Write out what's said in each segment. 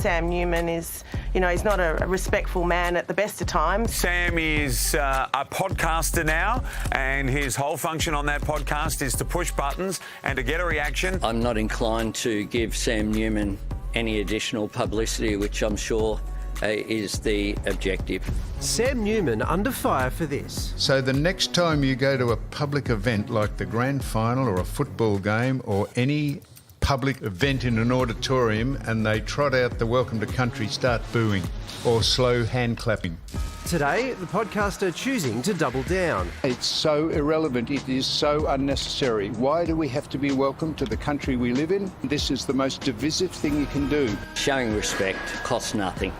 Sam Newman is, he's not a respectful man at the best of times. Sam is a podcaster now, and his whole function on that podcast is to push buttons and to get a reaction. I'm not inclined to give Sam Newman any additional publicity, which I'm sure is the objective. Sam Newman under fire for this. So the next time you go to a public event like the grand final or a football game or any public event in an auditorium and they trot out the welcome to country, start booing or slow hand clapping. Today, the podcaster choosing to double down. It's so irrelevant, it is so unnecessary. Why do we have to be welcome to the country we live in? This is the most divisive thing you can do. Showing respect costs nothing.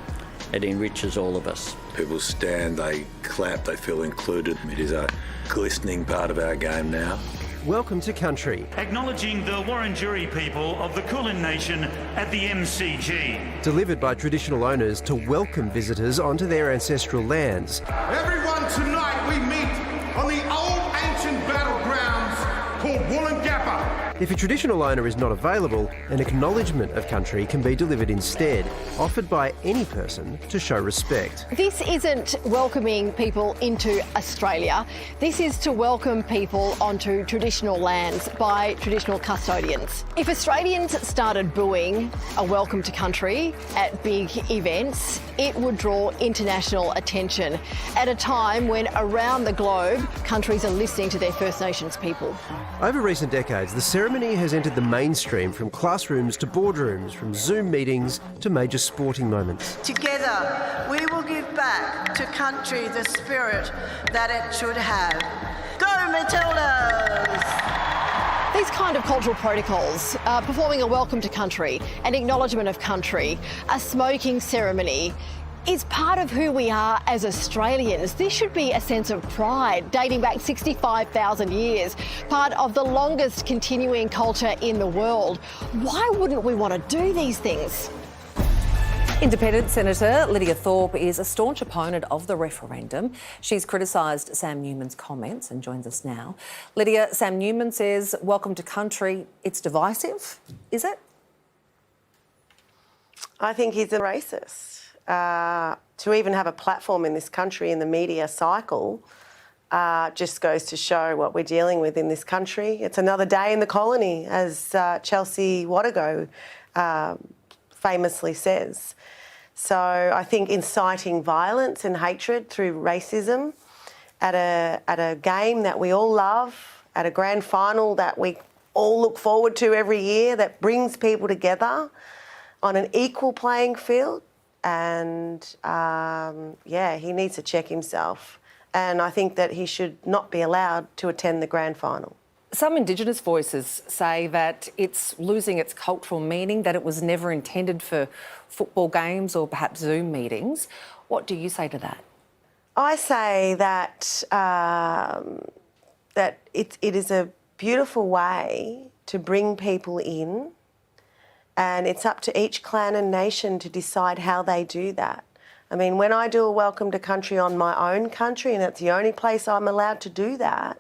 It enriches all of us. People stand, they clap, they feel included. It is a glistening part of our game now. Welcome to country. Acknowledging the Wurundjeri people of the Kulin Nation at the MCG. Delivered by traditional owners to welcome visitors onto their ancestral lands. Everyone, tonight we meet on the old ancient battlegrounds called Wollongappa. If a traditional owner is not available, an acknowledgement of country can be delivered instead, offered by any person to show respect. This isn't welcoming people into Australia. This is to welcome people onto traditional lands by traditional custodians. If Australians started booing a welcome to country at big events, it would draw international attention at a time when around the globe, countries are listening to their First Nations people. Over recent decades, the ceremony has entered the mainstream, from classrooms to boardrooms, from Zoom meetings to major sporting moments. Together, we will give back to country the spirit that it should have. Go Matildas! These kind of cultural protocols, performing a welcome to country, an acknowledgement of country, a smoking ceremony, is part of who we are as Australians. This should be a sense of pride dating back 65,000 years, part of the longest continuing culture in the world. Why wouldn't we want to do these things? Independent Senator Lidia Thorpe is a staunch opponent of the referendum. She's criticised Sam Newman's comments and joins us now. Lidia, Sam Newman says, welcome to country, it's divisive, is it? I think he's a racist. To even have a platform in this country in the media cycle just goes to show what we're dealing with in this country. It's another day in the colony, as Chelsea Wadago famously says. So I think inciting violence and hatred through racism at a game that we all love, at a grand final that we all look forward to every year, that brings people together on an equal playing field. And, he needs to check himself. And I think that he should not be allowed to attend the grand final. Some Indigenous voices say that it's losing its cultural meaning, that it was never intended for football games or perhaps Zoom meetings. What do you say to that? I say that that it is a beautiful way to bring people in, and it's up to each clan and nation to decide how they do that. I mean, when I do a welcome to country on my own country, and it's the only place I'm allowed to do that,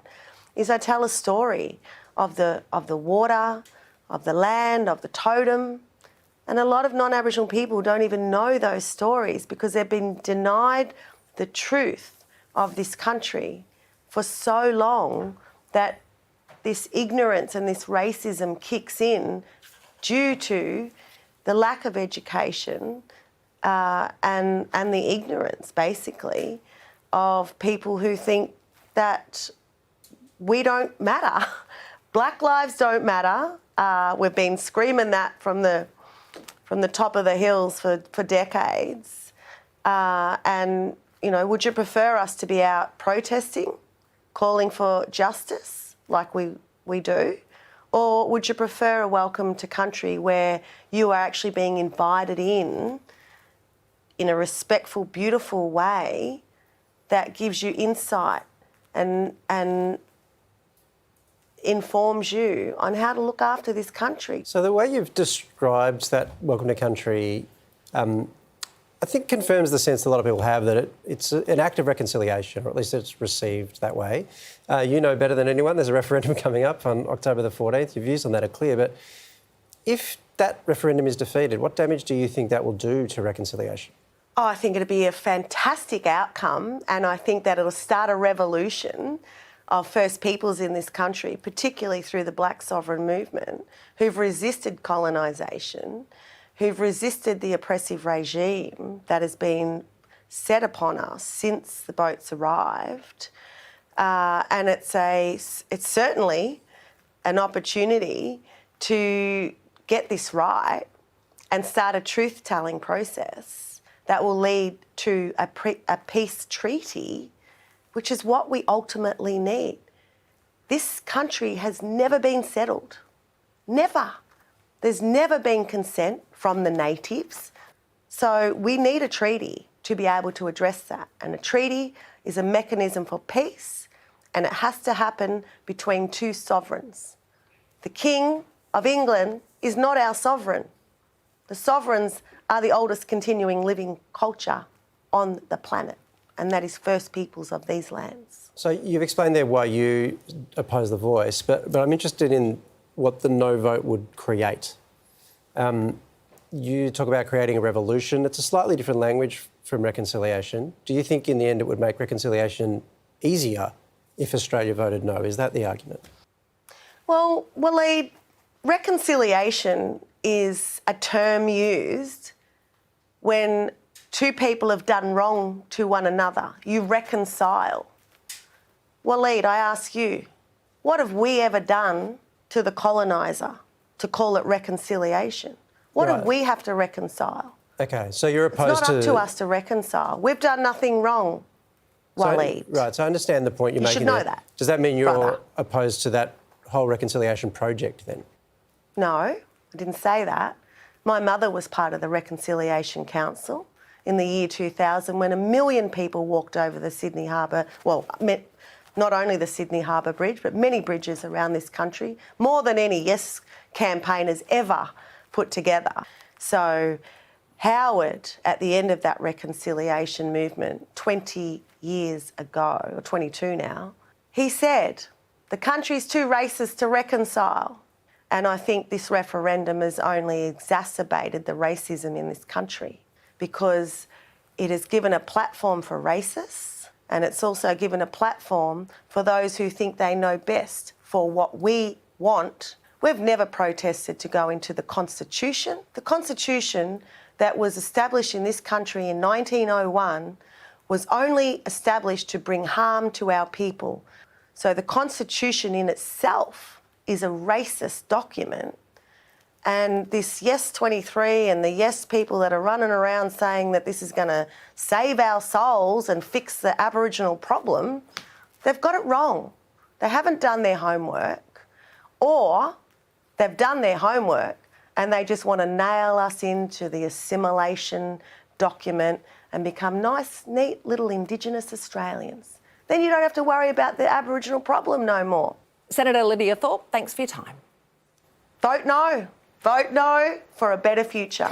is I tell a story of the water, of the land, of the totem. And a lot of non-Aboriginal people don't even know those stories because they've been denied the truth of this country for so long that this ignorance and this racism kicks in due to the lack of education and the ignorance, basically, of people who think that we don't matter. Black lives don't matter. We've been screaming that from the top of the hills for decades. And, would you prefer us to be out protesting, calling for justice like we do? Or would you prefer a welcome to country where you are actually being invited in a respectful, beautiful way that gives you insight and informs you on how to look after this country? So the way you've described that welcome to country, I think confirms the sense that a lot of people have that it's an act of reconciliation, or at least it's received that way. You know better than anyone, there's a referendum coming up on October the 14th. Your views on that are clear, but if that referendum is defeated, what damage do you think that will do to reconciliation? Oh, I think it'll be a fantastic outcome, and I think that it'll start a revolution of First Peoples in this country, particularly through the Black Sovereign movement, who've resisted colonisation, who've resisted the oppressive regime that has been set upon us since the boats arrived. And it's certainly an opportunity to get this right and start a truth-telling process that will lead to a peace treaty, which is what we ultimately need. This country has never been settled. Never. There's never been consent from the natives. So we need a treaty to be able to address that. And a treaty is a mechanism for peace, and it has to happen between two sovereigns. The King of England is not our sovereign. The sovereigns are the oldest continuing living culture on the planet, and that is First Peoples of these lands. So you've explained there why you oppose the voice, but I'm interested in what the no vote would create. You talk about creating a revolution. It's a slightly different language from reconciliation. Do you think in the end it would make reconciliation easier if Australia voted no? Is that the argument? Well, Waleed, reconciliation is a term used when two people have done wrong to one another. You reconcile. Waleed, I ask you, what have we ever done to the coloniser to call it reconciliation? What do we have to reconcile? Okay, so you're opposed It's not up to us to reconcile. We've done nothing wrong, Waleed. Right, so I understand the point you're making. You should know that. Does that mean you're opposed to that whole reconciliation project then? No, I didn't say that. My mother was part of the Reconciliation Council in the year 2000 when 1 million people walked over the Sydney Harbour, well, not only the Sydney Harbour Bridge, but many bridges around this country, more than any Yes campaigners ever put together. So Howard, at the end of that reconciliation movement 20 years ago, or 22 now, he said, the country's too racist to reconcile. And I think this referendum has only exacerbated the racism in this country because it has given a platform for racists, and it's also given a platform for those who think they know best for what we want. We've never protested to go into the Constitution. The Constitution that was established in this country in 1901 was only established to bring harm to our people. So the Constitution in itself is a racist document. And this Yes 23 and the Yes people that are running around saying that this is going to save our souls and fix the Aboriginal problem, they've got it wrong. They haven't done their homework, or they've done their homework and they just want to nail us into the assimilation document and become nice, neat little Indigenous Australians. Then you don't have to worry about the Aboriginal problem no more. Senator Lidia Thorpe, thanks for your time. Vote no. Vote no for a better future.